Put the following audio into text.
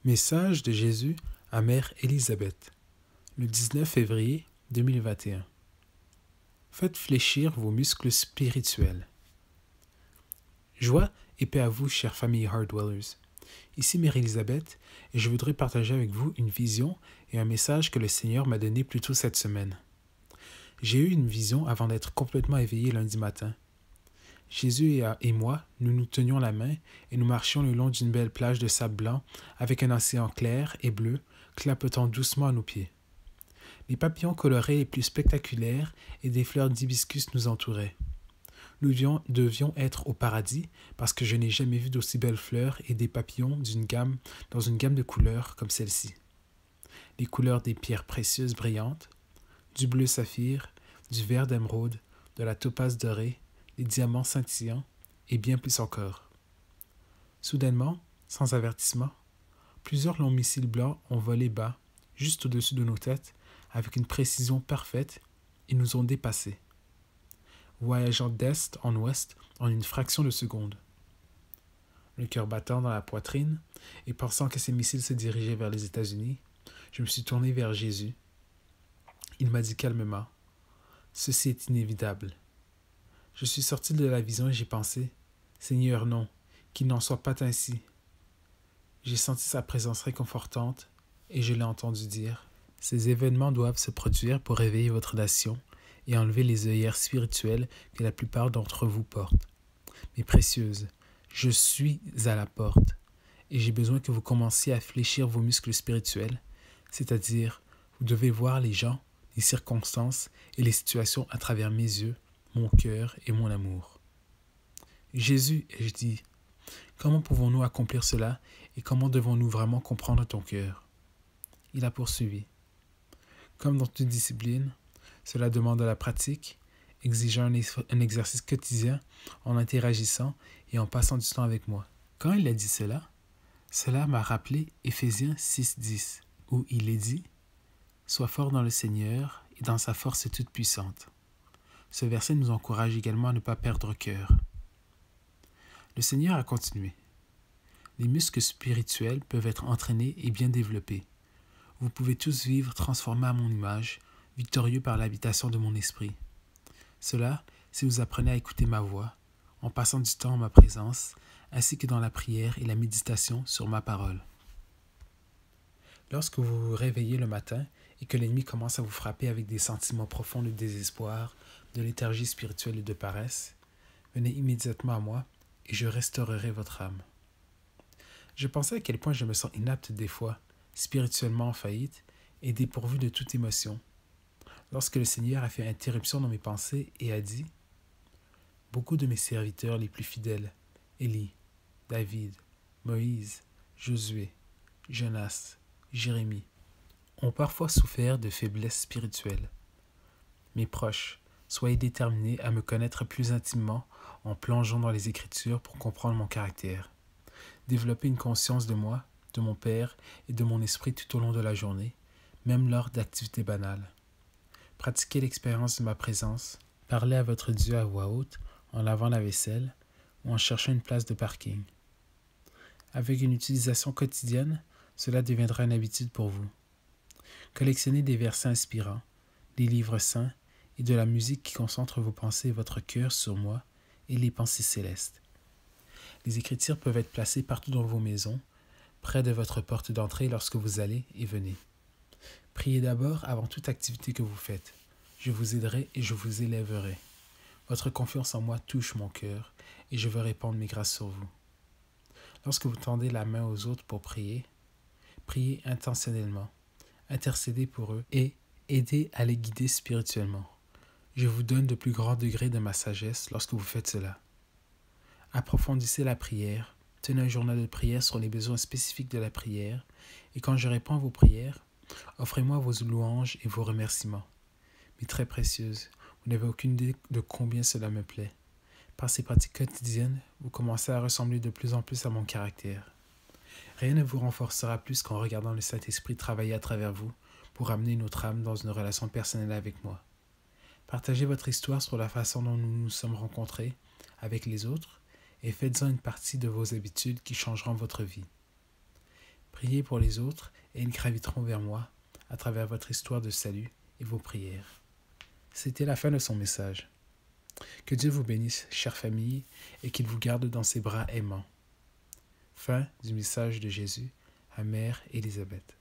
Message de Jésus à Mère Élisabeth, le 19 février 2021. Faites fléchir vos muscles spirituels. Joie et paix à vous, chère famille Hardwellers. Ici Mère Élisabeth, et je voudrais partager avec vous une vision et un message que le Seigneur m'a donné plus tôt cette semaine. J'ai eu une vision avant d'être complètement éveillé lundi matin. Jésus et moi, nous nous tenions la main et nous marchions le long d'une belle plage de sable blanc avec un océan clair et bleu clapotant doucement à nos pieds. Les papillons colorés les plus spectaculaires et des fleurs d'hibiscus nous entouraient. Nous devions être au paradis parce que je n'ai jamais vu d'aussi belles fleurs et des papillons dans une gamme de couleurs comme celle-ci. Les couleurs des pierres précieuses brillantes, du bleu saphir, du vert d'émeraude, de la topaze dorée, des diamants scintillants et bien plus encore. Soudainement, sans avertissement, plusieurs longs missiles blancs ont volé bas, juste au-dessus de nos têtes, avec une précision parfaite, et nous ont dépassés, voyageant d'est en ouest en une fraction de seconde. Le cœur battant dans la poitrine, et pensant que ces missiles se dirigeaient vers les États-Unis, je me suis tourné vers Jésus. Il m'a dit calmement, « Ceci est inévitable. » Je suis sorti de la vision et j'ai pensé, « Seigneur, non, qu'il n'en soit pas ainsi. » J'ai senti sa présence réconfortante et je l'ai entendu dire, « Ces événements doivent se produire pour réveiller votre nation et enlever les œillères spirituelles que la plupart d'entre vous portent. Mes précieuses, je suis à la porte et j'ai besoin que vous commenciez à fléchir vos muscles spirituels, c'est-à-dire, vous devez voir les gens, les circonstances et les situations à travers mes yeux, mon cœur et mon amour. » Jésus, ai-je dit, comment pouvons-nous accomplir cela et comment devons-nous vraiment comprendre ton cœur? Il a poursuivi. Comme dans toute discipline, cela demande de la pratique, exigeant un exercice quotidien en interagissant et en passant du temps avec moi. Quand il a dit cela m'a rappelé Éphésiens 6:10, où il est dit « Sois fort dans le Seigneur et dans sa force toute puissante. » Ce verset nous encourage également à ne pas perdre cœur. Le Seigneur a continué. Les muscles spirituels peuvent être entraînés et bien développés. Vous pouvez tous vivre transformés à mon image, victorieux par l'habitation de mon esprit. Cela, si vous apprenez à écouter ma voix, en passant du temps en ma présence, ainsi que dans la prière et la méditation sur ma parole. Lorsque vous vous réveillez le matin et que l'ennemi commence à vous frapper avec des sentiments profonds de désespoir, de léthargie spirituelle et de paresse, venez immédiatement à moi et je restaurerai votre âme. Je pensais à quel point je me sens inapte des fois, spirituellement en faillite et dépourvu de toute émotion, lorsque le Seigneur a fait interruption dans mes pensées et a dit « Beaucoup de mes serviteurs les plus fidèles, Élie, David, Moïse, Josué, Jonas, Jérémie, ont parfois souffert de faiblesses spirituelles. Mes proches, soyez déterminés à me connaître plus intimement en plongeant dans les Écritures pour comprendre mon caractère. Développez une conscience de moi, de mon Père et de mon esprit tout au long de la journée, même lors d'activités banales. Pratiquez l'expérience de ma présence, parlez à votre Dieu à voix haute en lavant la vaisselle ou en cherchant une place de parking. Avec une utilisation quotidienne, cela deviendra une habitude pour vous. Collectionnez des versets inspirants, des livres saints et de la musique qui concentre vos pensées et votre cœur sur moi et les pensées célestes. Les Écritures peuvent être placées partout dans vos maisons, près de votre porte d'entrée lorsque vous allez et venez. Priez d'abord avant toute activité que vous faites. Je vous aiderai et je vous élèverai. Votre confiance en moi touche mon cœur et je veux répandre mes grâces sur vous. Lorsque vous tendez la main aux autres pour prier, priez intentionnellement, intercédez pour eux et aidez à les guider spirituellement. Je vous donne de plus grands degrés de ma sagesse lorsque vous faites cela. Approfondissez la prière, tenez un journal de prière sur les besoins spécifiques de la prière et quand je réponds à vos prières, offrez-moi vos louanges et vos remerciements. Mes très précieuses, vous n'avez aucune idée de combien cela me plaît. Par ces pratiques quotidiennes, vous commencez à ressembler de plus en plus à mon caractère. Rien ne vous renforcera plus qu'en regardant le Saint-Esprit travailler à travers vous pour amener notre âme dans une relation personnelle avec moi. Partagez votre histoire sur la façon dont nous nous sommes rencontrés avec les autres et faites-en une partie de vos habitudes qui changeront votre vie. Priez pour les autres et ils graviteront vers moi à travers votre histoire de salut et vos prières. C'était la fin de son message. Que Dieu vous bénisse, chère famille, et qu'il vous garde dans ses bras aimants. Fin du message de Jésus à Mère Élisabeth.